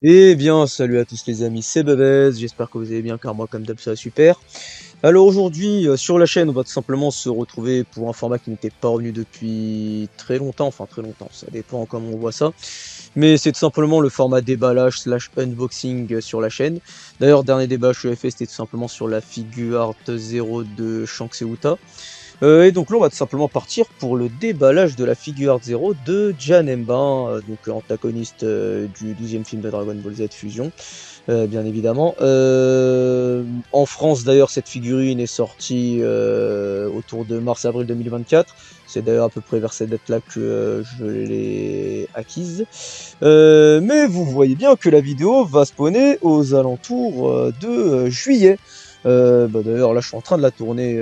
Eh bien, salut à tous les amis, c'est Bebez, j'espère que vous allez bien car moi comme d'hab ça va super. Alors aujourd'hui sur la chaîne on va tout simplement se retrouver pour un format qui n'était pas revenu depuis très longtemps, ça dépend comment on voit ça. Mais c'est tout simplement le format déballage slash unboxing sur la chaîne. D'ailleurs dernier déballage que j'avais fait c'était tout simplement sur la figure art 0 de Shanks et Uta. Et donc là, on va tout simplement partir pour le déballage de la figure art 0 de Janemba, donc antagoniste du 12e film de Dragon Ball Z Fusion, bien évidemment. En France, d'ailleurs, cette figurine est sortie autour de mars-avril 2024. C'est d'ailleurs à peu près vers cette date-là que je l'ai acquise. Mais vous voyez bien que la vidéo va spawner aux alentours de juillet. D'ailleurs là je suis en train de la tourner,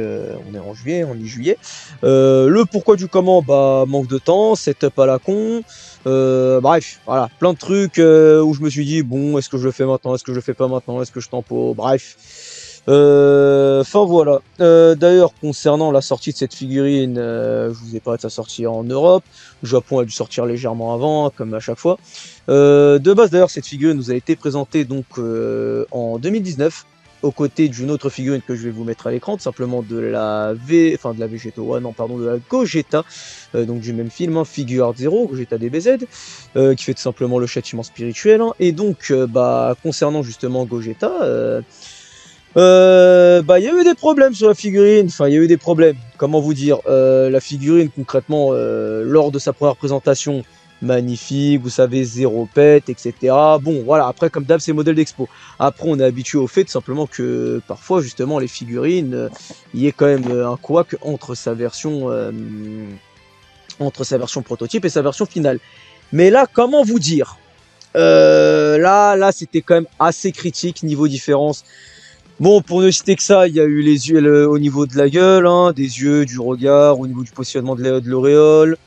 on est en juillet, on est juillet. Le pourquoi du comment, bah manque de temps, setup à la con, bref, voilà, plein de trucs où je me suis dit bon est-ce que je le fais maintenant, est-ce que je le fais pas maintenant, est-ce que je tempo, bref. Enfin voilà. D'ailleurs concernant la sortie de cette figurine, je vous ai parlé de sa sortie en Europe. Le Japon a dû sortir légèrement avant, comme à chaque fois. De base d'ailleurs cette figurine nous a été présentée donc en 2019 aux côtés d'une autre figurine que je vais vous mettre à l'écran, tout simplement de la de la Vegeto One, non pardon, de la Gogeta, donc du même film, hein, Figure Art Zero, Gogeta DBZ, qui fait tout simplement le châtiment spirituel, hein. Et donc, concernant justement Gogeta, il y a eu des problèmes sur la figurine, enfin il y a eu des problèmes, comment vous dire, la figurine concrètement, lors de sa première présentation, magnifique, vous savez, zéro pète, etc. Bon, voilà, après, comme d'hab, c'est modèle d'expo. Après, on est habitué au fait, tout simplement, que parfois, justement, les figurines, il y ait quand même un couac entre sa version prototype et sa version finale. Mais là, comment vous dire là, c'était quand même assez critique, niveau différence. Bon, pour ne citer que ça, il y a eu les yeux au niveau de la gueule, hein, des yeux, du regard, au niveau du positionnement de l'auréole,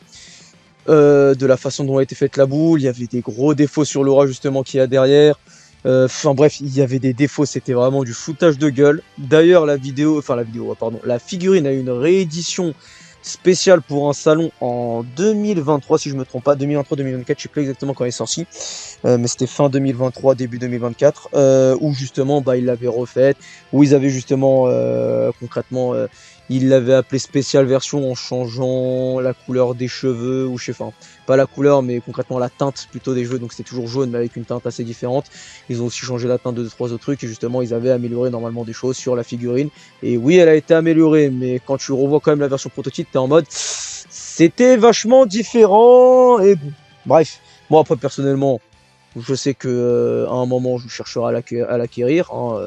de la façon dont a été faite la boule. Il y avait des gros défauts sur l'aura justement qu'il y a derrière. Enfin bref, il y avait des défauts, c'était vraiment du foutage de gueule. D'ailleurs, la figurine a eu une réédition spéciale pour un salon en 2023, si je me trompe pas, 2023-2024, je sais plus exactement quand elle est sortie, mais c'était fin 2023, début 2024, où justement ils l'avaient refaite, où ils avaient justement concrètement, ils l'avaient appelé spécial version en changeant la couleur des cheveux, ou je sais, enfin pas la couleur, mais concrètement la teinte plutôt des cheveux, donc c'était toujours jaune mais avec une teinte assez différente. Ils ont aussi changé la teinte de 2-3 autres trucs, et justement ils avaient amélioré normalement des choses sur la figurine. Et oui, elle a été améliorée, mais quand tu revois quand même la version prototype, t'es en mode c'était vachement différent, et bon, bref. Moi après personnellement, je sais que à un moment, je chercherai à l'acquérir, hein,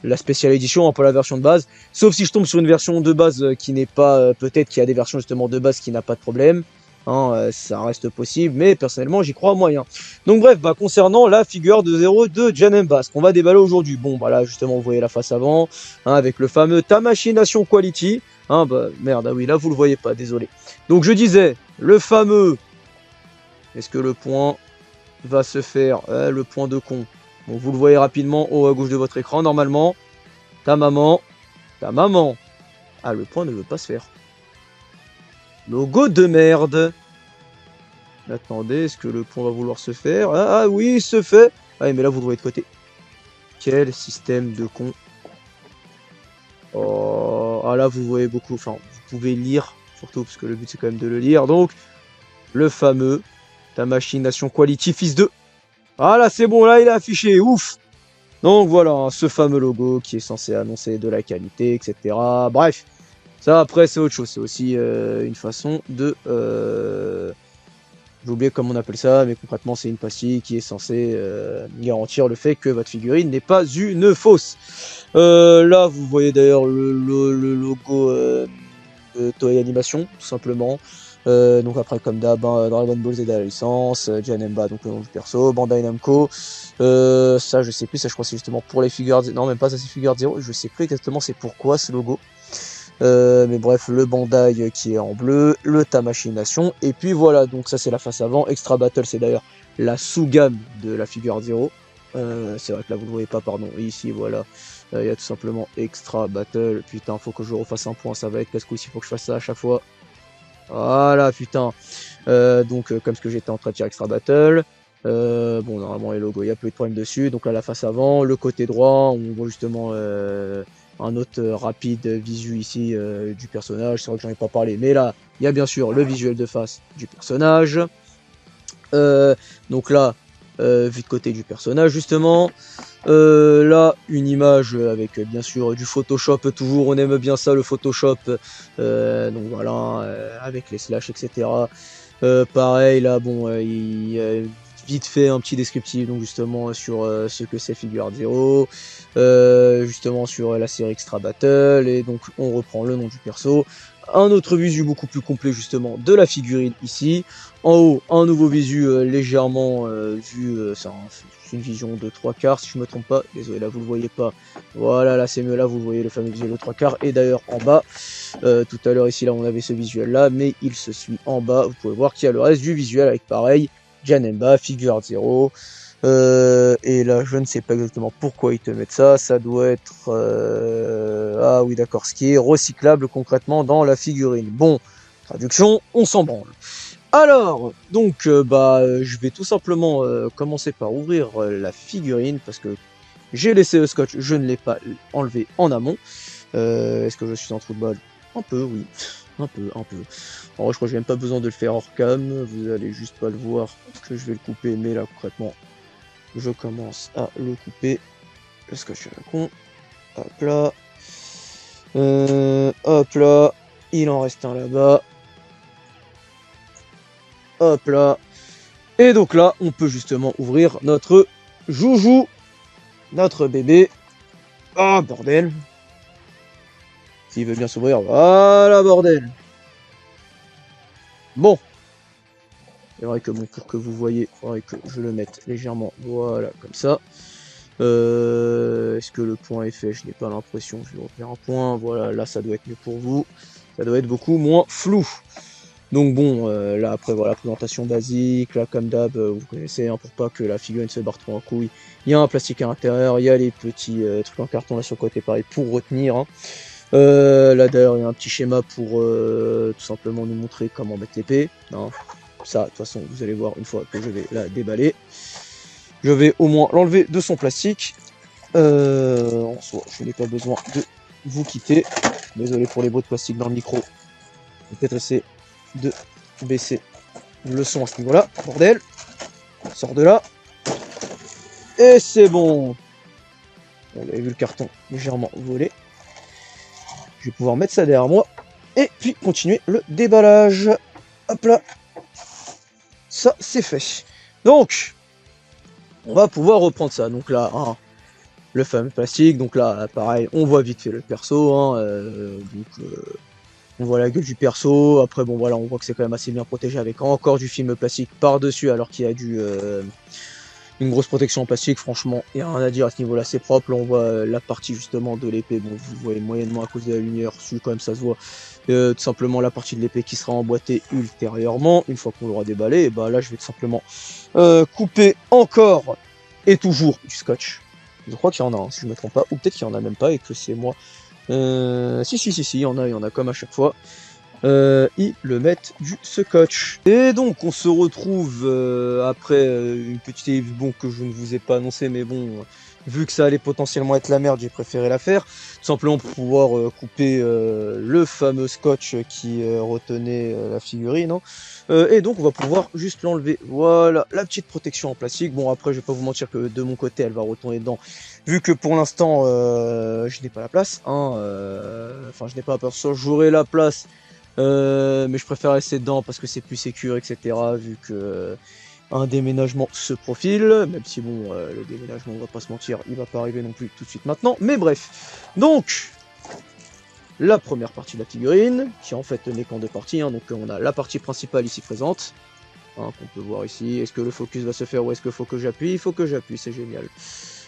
la spéciale édition, hein, pas la version de base. Sauf si je tombe sur une version de base qui n'est pas, peut-être qu'il y a des versions justement de base qui n'a pas de problème. Hein, ça reste possible, mais personnellement, j'y crois moyen. Donc bref, concernant la figure de 0 de Janemba, ce qu'on va déballer aujourd'hui. Bon, là, justement, vous voyez la face avant, hein, avec le fameux Tamashii Nation Quality. Hein, merde, ah oui, là, vous le voyez pas, désolé. Donc je disais, le fameux... Est-ce que le point va se faire le point de con. Bon, vous le voyez rapidement haut à gauche de votre écran. Normalement, ta maman, ta maman. Ah, le point ne veut pas se faire. Logo de merde. Attendez, est-ce que le point va vouloir se faire? Ah oui, il se fait. Ah, mais là, vous le voyez de côté. Quel système de con. Oh, ah là, vous voyez beaucoup. Enfin, vous pouvez lire, surtout, parce que le but, c'est quand même de le lire. Donc, le fameux ta machine Nation Quality fils de... Ah là, c'est bon, là, il est affiché. Ouf. Donc voilà, ce fameux logo qui est censé annoncer de la qualité, etc. Bref, ça après c'est autre chose, c'est aussi une façon de... J'ai oublié comment on appelle ça, mais concrètement c'est une pastille qui est censée garantir le fait que votre figurine n'est pas une fausse. Là vous voyez d'ailleurs le logo de Toei Animation, tout simplement. Donc après comme d'hab, hein, Dragon Ball Z à la licence, Janemba donc le nom du perso, Bandai Namco, ça je sais plus, ça je crois c'est justement pour les figures, non même pas ça c'est figure 0, je sais plus exactement c'est pourquoi ce logo. Mais bref, le Bandai qui est en bleu, le Tamashii Nation, et puis voilà, donc ça c'est la face avant. Extra Battle, c'est d'ailleurs la sous-gamme de la figure 0. C'est vrai que là vous ne le voyez pas, pardon, ici voilà, il y a tout simplement Extra Battle. Putain, faut que je refasse un point, ça va être casse-couille s'il faut que je fasse ça à chaque fois. Voilà, putain. Donc, comme ce que j'étais en train de dire, Extra Battle. Bon, normalement, les logos, il n'y a plus de problème dessus. Donc là, la face avant, le côté droit, on voit justement un autre rapide visu ici du personnage. C'est vrai que j'en ai pas parlé, mais là, il y a bien sûr le visuel de face du personnage. Donc là, vue de côté du personnage, justement. Là, une image avec bien sûr du Photoshop, toujours on aime bien ça, le Photoshop. Donc voilà, avec les slash, etc. Pareil, là, bon, vite fait un petit descriptif, donc justement sur ce que c'est Figuart Zero, justement sur la série Extra Battle, et donc on reprend le nom du perso. Un autre visu beaucoup plus complet justement de la figurine ici. En haut, un nouveau visu légèrement vu, c'est une vision de 3/4 si je me trompe pas. Désolé, là vous le voyez pas. Voilà, là c'est mieux, là vous voyez le fameux visuel de 3/4. Et d'ailleurs en bas, tout à l'heure ici là on avait ce visuel là, mais il se suit en bas. Vous pouvez voir qu'il y a le reste du visuel avec pareil, Janemba, Figuart Zero. Et là, je ne sais pas exactement pourquoi ils te mettent ça. Ça doit être... Ah oui, d'accord. Ce qui est recyclable concrètement dans la figurine. Bon, traduction, on s'en branle. Alors, donc, je vais tout simplement commencer par ouvrir la figurine parce que j'ai laissé le scotch, je ne l'ai pas enlevé en amont. Est-ce que je suis en trou de balle? Un peu, oui. Un peu, un peu. En vrai, je crois que j'ai même pas besoin de le faire hors cam. Vous allez juste pas le voir que je vais le couper, mais là, concrètement, je commence à le couper. Le scotch à la con. Hop là. Hop là. Il en reste un là-bas. Hop là. Et donc là, on peut justement ouvrir notre joujou. Notre bébé. Oh, bordel. S'il veut bien s'ouvrir. Voilà, bordel. Bon. C'est vrai que bon, pour que vous voyez, il faudrait que je le mette légèrement. Voilà, comme ça. Est-ce que le point est fait? Je n'ai pas l'impression. Je vais refaire un point. Voilà, là, ça doit être mieux pour vous. Ça doit être beaucoup moins flou. Donc bon, là après voilà, présentation basique, là comme d'hab, vous connaissez, hein, pour pas que la figurine se barre trop en couille. Il y a un plastique à l'intérieur, il y a les petits trucs en carton là sur le côté pareil pour retenir. Hein. Là d'ailleurs il y a un petit schéma pour tout simplement nous montrer comment mettre l'épée. Hein. Ça, de toute façon, vous allez voir une fois que je vais la déballer. Je vais au moins l'enlever de son plastique. En soi, je n'ai pas besoin de vous quitter. Désolé pour les bruits de plastique dans le micro. Peut-être essayer de baisser le son à ce niveau-là. Bordel. Sors de là. Et c'est bon. Vous avez vu le carton légèrement volé. Je vais pouvoir mettre ça derrière moi. Et puis continuer le déballage. Hop là. Ça, c'est fait. Donc, on va pouvoir reprendre ça. Donc là, hein, le fameux plastique. Donc là, pareil, on voit vite fait le perso. Hein, on voit la gueule du perso. Après, bon, voilà, on voit que c'est quand même assez bien protégé avec encore du film plastique par-dessus, alors qu'il y a une grosse protection en plastique. Franchement, il n'y a rien à dire à ce niveau-là, c'est propre. Là, on voit la partie justement de l'épée. Bon, vous voyez moyennement à cause de la lumière, dessus, quand même, ça se voit. Tout simplement la partie de l'épée qui sera emboîtée ultérieurement. Une fois qu'on l'aura déballé, et bah là, je vais tout simplement couper encore et toujours du scotch. Je crois qu'il y en a un, si je me trompe pas. Ou peut-être qu'il y en a même pas et que c'est moi. Si, il y en a comme à chaque fois. Ils le mettent du scotch. Et donc, on se retrouve après une petite éve, bon, que je ne vous ai pas annoncé, mais bon, vu que ça allait potentiellement être la merde, j'ai préféré la faire. Tout simplement pour pouvoir couper le fameux scotch qui retenait la figurine. Hein. Et donc, on va pouvoir juste l'enlever. Voilà, la petite protection en plastique. Bon, après, je vais pas vous mentir que de mon côté, elle va retourner dedans. Vu que pour l'instant, je n'ai pas la place. Hein, enfin, je n'ai pas la place. J'aurai la place. Mais je préfère rester dedans parce que c'est plus sécure, etc. Vu que un déménagement se profile, même si bon, le déménagement, on va pas se mentir, il va pas arriver non plus tout de suite maintenant. Mais bref, donc la première partie de la figurine, qui en fait n'est qu'en deux parties. Hein, donc on a la partie principale ici présente, hein, qu'on peut voir ici. Est-ce que le focus va se faire ou est-ce qu'il faut que j'appuie? Il faut que j'appuie, c'est génial.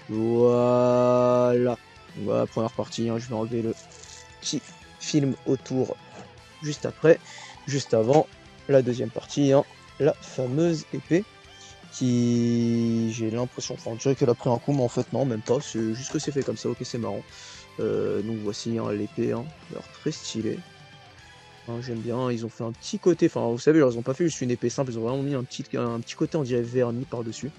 Voilà. Voilà la première partie. Hein, je vais enlever le petit film autour. Juste après, juste avant, la deuxième partie, hein, la fameuse épée, qui, j'ai l'impression, enfin on dirait qu'elle a pris un coup, mais en fait non, même pas, c'est juste que c'est fait comme ça, ok c'est marrant. Donc voici hein, l'épée, hein, alors très stylée. hein, j'aime bien, ils ont fait un petit côté, enfin vous savez, ils ont pas fait juste une épée simple, ils ont vraiment mis un petit côté, on dirait vernis par-dessus.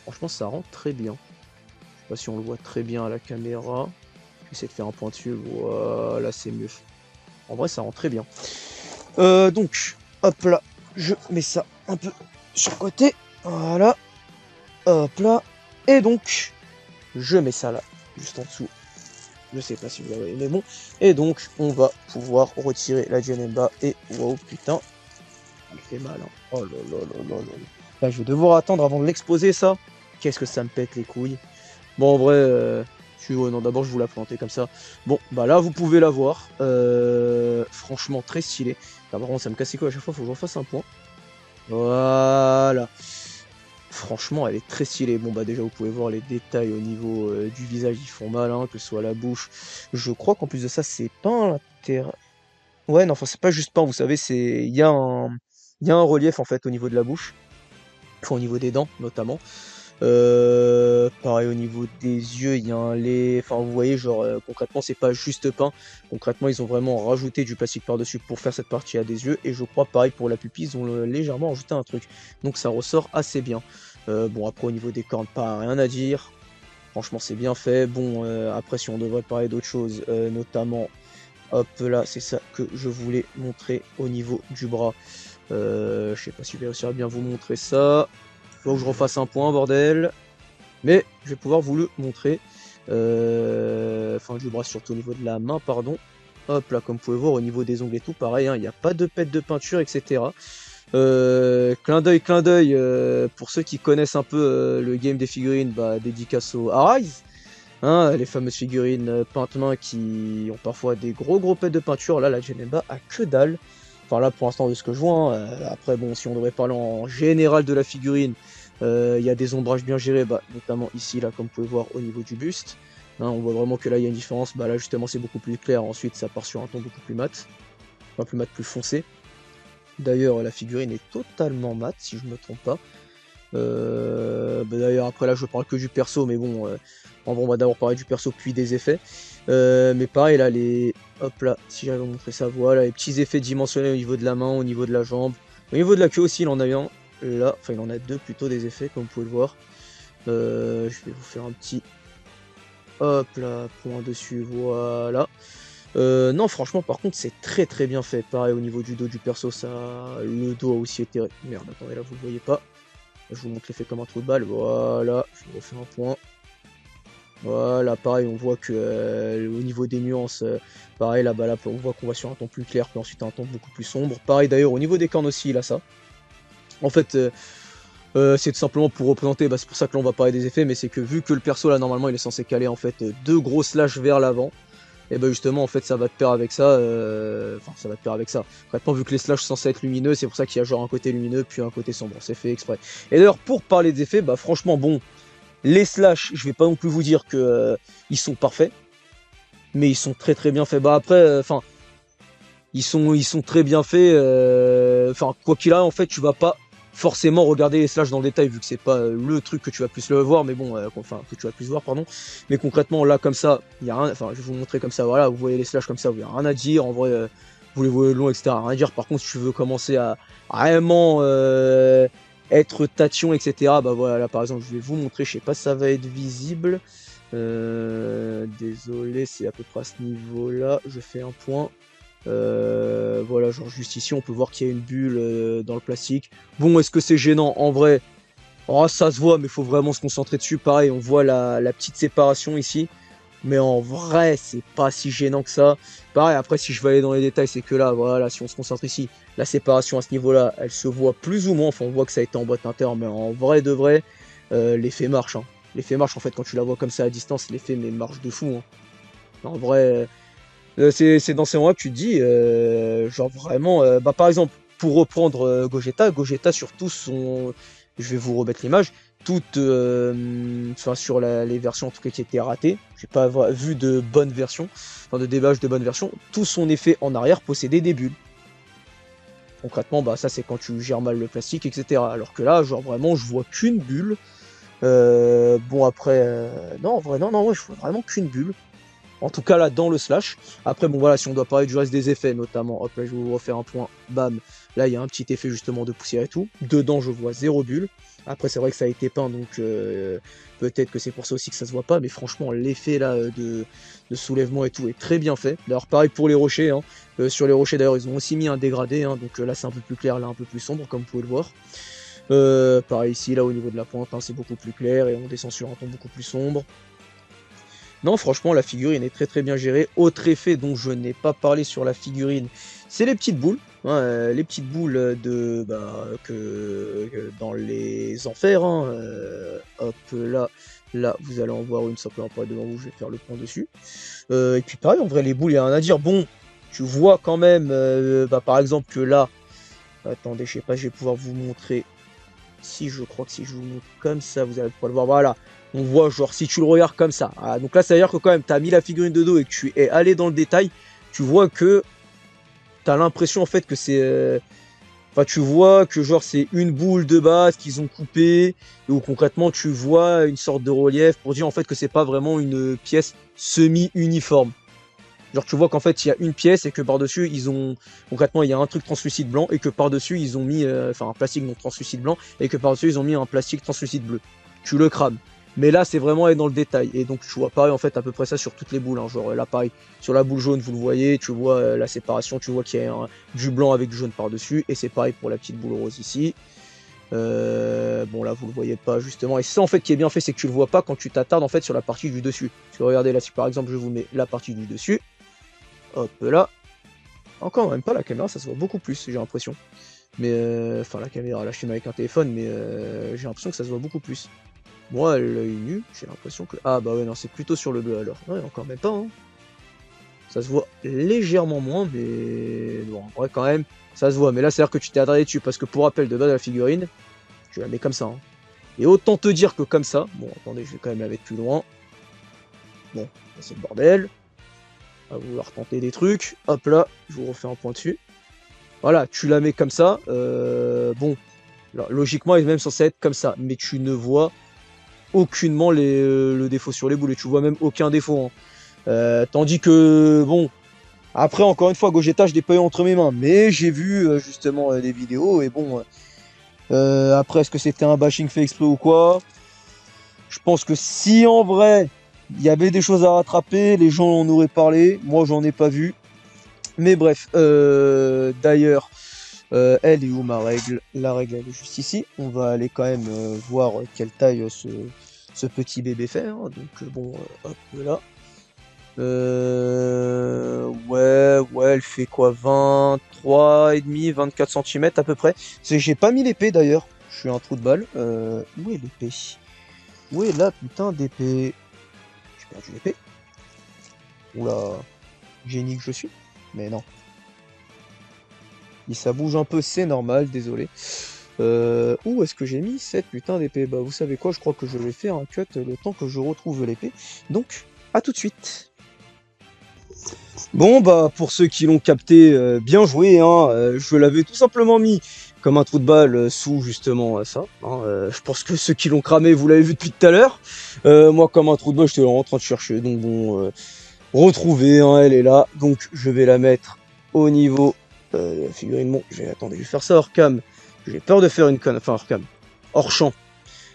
Franchement, ça rend très bien. Je sais pas si on le voit très bien à la caméra. J'essaie de faire un point dessus, voilà, c'est mieux. En vrai, ça rend très bien. Donc, hop là, je mets ça un peu sur le côté, voilà, hop là, et donc, je mets ça là, juste en dessous. Je sais pas si vous l'avez, mais bon. Et donc, on va pouvoir retirer la Janemba. Et wow, putain, elle fait mal. Hein. Oh là là là là là. Là, je vais devoir attendre avant de l'exposer, ça. Qu'est-ce que ça me pète les couilles. Bon, en vrai, non, d'abord, je vous la planter comme ça. Bon, bah là, vous pouvez la voir. Franchement, très stylé. Là, par contre, ça me casse les couilles à chaque fois. Faut que je refasse un point. Voilà. Franchement, elle est très stylée. Bon, bah déjà, vous pouvez voir les détails au niveau du visage, ils font mal, hein, que ce soit la bouche. Je crois qu'en plus de ça, c'est peint à l'intérieur. Ouais, non, enfin, c'est pas juste peint, vous savez, il y a un relief, en fait, au niveau de la bouche. Enfin, au niveau des dents, notamment. Pareil, au niveau des yeux, il y a un lait. Enfin, vous voyez, genre, concrètement, c'est pas juste peint. Concrètement, ils ont vraiment rajouté du plastique par-dessus pour faire cette partie à des yeux. Et je crois, pareil, pour la pupille, ils ont légèrement rajouté un truc. Donc, ça ressort assez bien. Bon, après, au niveau des cornes, pas rien à dire. Franchement, c'est bien fait. Bon, après, si on devrait parler d'autres choses, notamment, hop là, c'est ça que je voulais montrer au niveau du bras. Je sais pas si je vais réussir à bien vous montrer ça. Faut que je refasse un point, bordel. Mais je vais pouvoir vous le montrer. Enfin, du bras, surtout au niveau de la main, pardon. Hop là, comme vous pouvez voir, au niveau des ongles et tout, pareil, hein, il n'y a pas de pète de peinture, etc. Clin d'œil, pour ceux qui connaissent un peu le game des figurines, bah, dédicace au Arise. Hein, les fameuses figurines peintes main qui ont parfois des gros pets de peinture. Là, la Janemba a que dalle. Enfin, là, pour l'instant, de ce que je vois. Hein, après, bon, si on devrait parler en général de la figurine, il y a des ombrages bien gérés, bah, notamment ici, là, comme vous pouvez voir au niveau du buste. Hein, on voit vraiment que là, il y a une différence. Bah, là, justement, c'est beaucoup plus clair. Ensuite, ça part sur un ton beaucoup plus mat. Enfin, plus mat, plus foncé. D'ailleurs, la figurine est totalement mat, si je ne me trompe pas. Bah d'ailleurs, après là, je parle que du perso, mais bon, en vrai, on va d'abord parler du perso puis des effets. Mais pareil, là, hop là, si j'arrive à vous montrer ça, voilà, les petits effets dimensionnés au niveau de la main, au niveau de la jambe, au niveau de la queue aussi, il en a un. Là, enfin, il en a deux plutôt des effets, comme vous pouvez le voir. Je vais vous faire un petit, hop là, point dessus, voilà. Non, franchement, par contre, c'est très bien fait. Pareil, au niveau du dos du perso, ça, le dos a aussi été. Merde, attendez, là, vous le voyez pas. Je vous montre l'effet comme un trou de balle, voilà, je vous refais un point. Voilà, pareil, on voit que au niveau des nuances, pareil, là-bas, là, on voit qu'on va sur un ton plus clair, puis ensuite un ton beaucoup plus sombre. Pareil d'ailleurs, au niveau des cornes aussi, il a ça. En fait, c'est tout simplement pour représenter, bah, c'est pour ça que là on va parler des effets, mais c'est que vu que le perso là normalement il est censé caler en fait deux gros slash vers l'avant, et bah justement en fait ça va te pair avec ça, enfin ça va te pair avec ça. Concrètement vu que les slash sont censés être lumineux, c'est pour ça qu'il y a genre un côté lumineux puis un côté sombre, c'est fait exprès. Et d'ailleurs pour parler des effets, bah franchement bon, les slash, je vais pas non plus vous dire que ils sont parfaits, mais ils sont très bien faits. Bah après, enfin, ils sont très bien faits. Enfin, quoi qu'il arrive, en fait, tu vas pas forcément regarder les slash dans le détail, vu que c'est pas le truc que tu vas plus le voir, mais bon, enfin, que tu vas plus voir, pardon. Mais concrètement, là, comme ça, il y a rien. Enfin, je vais vous montrer comme ça, voilà, vous voyez les slash comme ça, vous n'avez rien à dire. En vrai, vous les voyez long, etc. Rien à dire. Par contre, si tu veux commencer à vraiment être tatillon, etc. Bah voilà, là par exemple, je vais vous montrer, je sais pas si ça va être visible. Désolé, c'est à peu près à ce niveau-là. Je fais un point. Voilà, genre juste ici, on peut voir qu'il y a une bulle dans le plastique. Bon, est-ce que c'est gênant? En vrai, oh, ça se voit, mais il faut vraiment se concentrer dessus. Pareil, on voit la petite séparation ici. Mais en vrai, c'est pas si gênant que ça. Pareil, après, si je vais aller dans les détails, c'est que là, voilà, si on se concentre ici, la séparation à ce niveau-là, elle se voit plus ou moins. Enfin, on voit que ça a été en boîte interne, mais en vrai de vrai, l'effet marche. Hein. L'effet marche, en fait, quand tu la vois comme ça à distance, l'effet marche de fou. Hein. En vrai, c'est dans ces moments-là que tu te dis, genre vraiment, bah par exemple, pour reprendre Gogeta, Gogeta sur tous son, je vais vous remettre l'image, toutes, enfin sur les versions en tout cas qui étaient ratées, j'ai pas vu de bonnes versions, enfin de débâche de bonnes versions, tout son effet en arrière possédait des bulles. Concrètement, bah ça c'est quand tu gères mal le plastique, etc. Alors que là, genre vraiment, je vois qu'une bulle. Bon après, non, en vrai, non, ouais, je vois vraiment qu'une bulle. En tout cas là dans le slash. Après bon voilà, si on doit parler du reste des effets notamment, hop là je vais vous refaire un point, bam. Là il y a un petit effet justement de poussière et tout. Dedans je vois 0 bulle. Après c'est vrai que ça a été peint donc peut-être que c'est pour ça aussi que ça se voit pas. Mais franchement l'effet là de soulèvement et tout est très bien fait. D'ailleurs pareil pour les rochers. Hein. Sur les rochers d'ailleurs ils ont aussi mis un dégradé. Hein, donc là c'est un peu plus clair, là un peu plus sombre comme vous pouvez le voir. Pareil ici là au niveau de la pointe hein, c'est beaucoup plus clair et on descend sur un ton beaucoup plus sombre. Non, franchement, la figurine est très très bien gérée. Autre effet dont je n'ai pas parlé sur la figurine, c'est les petites boules. Hein, les petites boules que dans les enfers. Hein, hop, là, vous allez en voir une simplement pas devant vous, je vais faire le point dessus. Et puis pareil, en vrai, les boules, il y a rien à dire. Bon, tu vois quand même, par exemple que là, attendez, je sais pas, je vais pouvoir vous montrer. Si je crois que si je vous montre comme ça, vous allez pouvoir le voir. Voilà, on voit genre si tu le regardes comme ça. Ah, donc là, ça veut dire que quand même, tu as mis la figurine de dos et que tu es allé dans le détail, tu vois que tu as l'impression en fait que c'est... Enfin, tu vois que genre c'est une boule de base qu'ils ont coupée, ou concrètement tu vois une sorte de relief pour dire en fait que c'est pas vraiment une pièce semi-uniforme. Genre tu vois qu'en fait il y a une pièce et que par-dessus ils ont... Concrètement il y a un truc translucide blanc et que par-dessus ils ont mis... Enfin un plastique non translucide blanc et que par-dessus ils ont mis un plastique translucide bleu. Tu le crames. Mais là c'est vraiment aller dans le détail. Et donc tu vois pareil en fait à peu près ça sur toutes les boules. Hein. Genre là pareil sur la boule jaune vous le voyez, tu vois la séparation, tu vois qu'il y a du blanc avec du jaune par-dessus. Et c'est pareil pour la petite boule rose ici. Bon là vous le voyez pas justement. Et ça en fait qui est bien fait c'est que tu le vois pas quand tu t'attardes en fait sur la partie du dessus. Parce que regardez là si par exemple je vous mets la partie du dessus. Hop là. Encore même pas la caméra, ça se voit beaucoup plus, j'ai l'impression. Mais enfin la caméra, là je filme avec un téléphone, mais j'ai l'impression que ça se voit beaucoup plus. Moi, l'œil nu, j'ai l'impression que... Ah bah ouais, non, c'est plutôt sur le bleu alors. Ouais, encore même pas, hein. Ça se voit légèrement moins, mais... Bon, en vrai, quand même, ça se voit. Mais là, c'est-à-dire que tu t'es attardé dessus, parce que pour rappel, de base, la figurine, tu la mets comme ça. Hein. Et autant te dire que comme ça... Bon, attendez, je vais quand même la mettre plus loin. Bon, c'est le bordel. À vouloir tenter des trucs. Hop là, je vous refais un point dessus. Voilà, tu la mets comme ça. Bon, alors, logiquement, elle est même censée être comme ça. Mais tu ne vois aucunement le défaut sur les boules. Et tu vois même aucun défaut. Hein. Tandis que, bon, après, encore une fois, Gogeta, je l'ai pas eu entre mes mains. Mais j'ai vu justement des vidéos. Et bon, après, est-ce que c'était un bashing fait exprès ou quoi? Je pense que si en vrai, il y avait des choses à rattraper, les gens en auraient parlé. Moi, j'en ai pas vu. Mais bref, d'ailleurs, elle est où ma règle? La règle elle est juste ici. On va aller quand même voir quelle taille ce petit bébé fait. Hein. Donc bon, hop là. Ouais, elle fait quoi? 23,5, 24 cm à peu près. J'ai pas mis l'épée d'ailleurs. Je suis un trou de balle. Où est l'épée? Où est la putain d'épée? J'ai perdu l'épée. Oula, génie que je suis. Mais non. Si ça bouge un peu, c'est normal, désolé. Où est-ce que j'ai mis cette putain d'épée? Bah vous savez quoi, je crois que je vais faire un cut le temps que je retrouve l'épée. Donc, à tout de suite. Bon bah pour ceux qui l'ont capté, bien joué, hein, je l'avais tout simplement mis comme un trou de balle sous justement ça. Hein, je pense que ceux qui l'ont cramé, vous l'avez vu depuis tout à l'heure. Moi comme un trou de balle, j'étais en train de chercher, donc bon, retrouver, hein, elle est là. Donc je vais la mettre au niveau de la figurine. Bon, attendez, je vais faire ça hors cam. J'ai peur de faire une connerie, enfin hors cam, hors champ.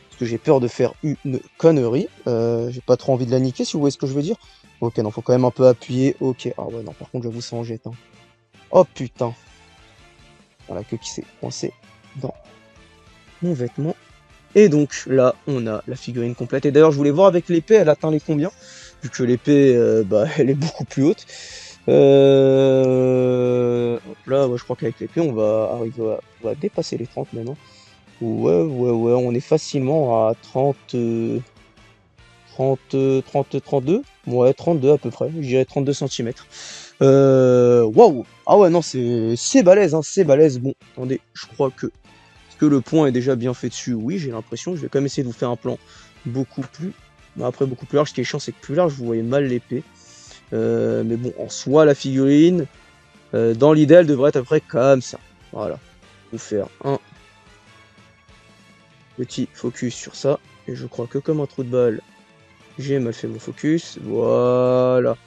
Parce que j'ai peur de faire une connerie. J'ai pas trop envie de la niquer, si vous voyez ce que je veux dire. Ok, non, faut quand même un peu appuyer. Ok, ah ouais, non, par contre, j'avoue, ça en jette. Hein. Oh putain. Voilà, que qui s'est coincé dans mon vêtement. Et donc, là, on a la figurine complète. Et d'ailleurs, je voulais voir avec l'épée, elle atteint les combien? Vu que l'épée, bah, elle est beaucoup plus haute. Hop là, ouais, je crois qu'avec l'épée, on va arriver on va dépasser les 30 maintenant. Ouais, on est facilement à 30, 32. Ouais, 32 à peu près, je dirais 32 cm. Waouh! Ah ouais, non, c'est balèze, hein, c'est balèze. Bon, attendez, je crois que... Est-ce que le point est déjà bien fait dessus? Oui, j'ai l'impression. Je vais quand même essayer de vous faire un plan beaucoup plus... Bah, après, beaucoup plus large. Ce qui est chiant, c'est que plus large, vous voyez mal l'épée. Mais bon, en soi, la figurine, dans l'idéal, devrait être à peu près comme ça. Voilà. Vous faire un petit focus sur ça. Et je crois que comme un trou de balle, j'ai mal fait mon focus. Voilà.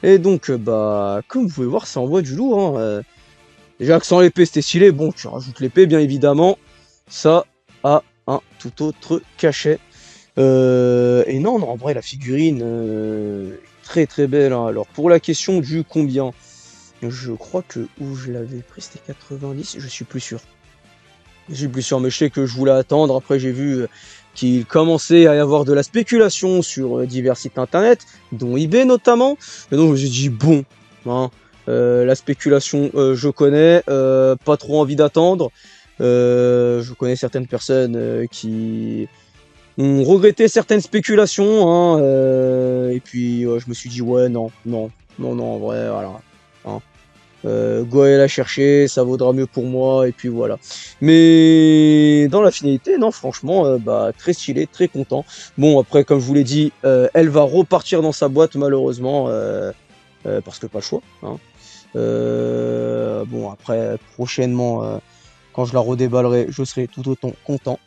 Et donc, comme vous pouvez voir, ça envoie du lourd, hein. Déjà que sans l'épée, c'était stylé. Bon, tu rajoutes l'épée, bien évidemment. Ça a un tout autre cachet. Et non, non, en vrai, la figurine, très très belle, hein. Alors, pour la question du combien, je crois que où je l'avais pris, c'était 90, je suis plus sûr. Je suis plus sûr, mais je sais que je voulais attendre. Après, j'ai vu qu'il commençait à y avoir de la spéculation sur divers sites internet, dont eBay notamment. Et donc, je me suis dit, bon, hein, la spéculation, je connais, pas trop envie d'attendre. Je connais certaines personnes qui ont regretté certaines spéculations, hein, et puis je me suis dit, ouais, non, non, non, non, en vrai, voilà. Hein. Go aller la chercher, ça vaudra mieux pour moi, et puis voilà. Mais dans la finalité, non, franchement, très stylé, très content. Bon, après, comme je vous l'ai dit, elle va repartir dans sa boîte, malheureusement, parce que pas le choix. Hein. Bon, après, prochainement, quand je la redéballerai, je serai tout autant content.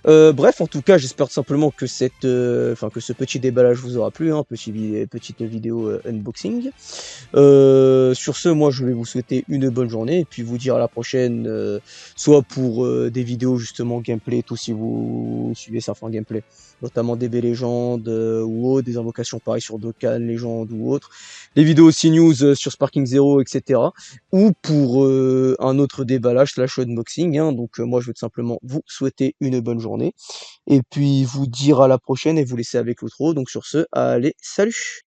Bref, en tout cas, j'espère simplement que que ce petit déballage vous aura plu, hein, petite vidéo unboxing. Sur ce, moi, je vais vous souhaiter une bonne journée et puis vous dire à la prochaine, soit pour des vidéos justement gameplay, tout si vous suivez certains gameplay, notamment DB Legend ou autres, des invocations pareilles sur Dokkan Legend ou autres, les vidéos aussi news sur Sparking Zero, etc. Ou pour un autre déballage slash unboxing. Hein. Donc moi, je veux tout simplement vous souhaiter une bonne journée et puis vous dire à la prochaine et vous laisser avec l'outro. Donc sur ce, allez, salut!